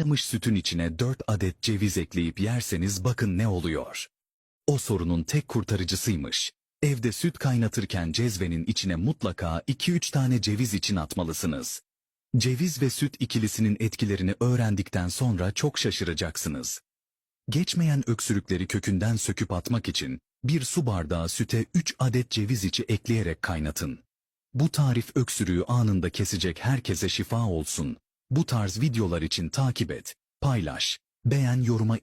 Kaynamış sütün içine 4 adet ceviz ekleyip yerseniz bakın ne oluyor. O sorunun tek kurtarıcısıymış. Evde süt kaynatırken cezvenin içine mutlaka 2-3 tane ceviz için atmalısınız. Ceviz ve süt ikilisinin etkilerini öğrendikten sonra çok şaşıracaksınız. Geçmeyen öksürükleri kökünden söküp atmak için 1 su bardağı süte 3 adet ceviz içi ekleyerek kaynatın. Bu tarif öksürüğü anında kesecek, herkese şifa olsun. Bu tarz videolar için takip et, paylaş, beğen, yoruma